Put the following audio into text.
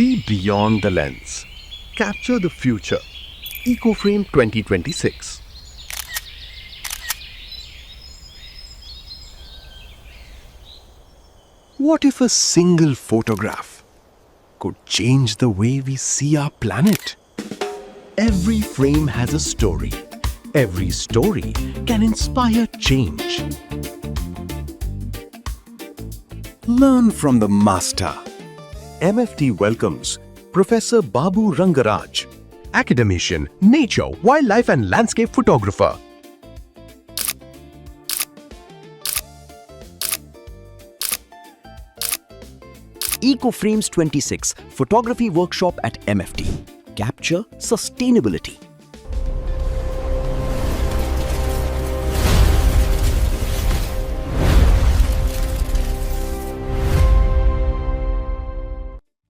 See beyond the lens. Capture the future. EcoFrame 2026. What if a single photograph could change the way we see our planet? Every frame has a story. Every story can inspire change. Learn from the master. MFT welcomes Professor Babu Rangaraj, academician, nature, wildlife and landscape photographer. EcoFrames 26 Photography Workshop at MFT. Capture Sustainability.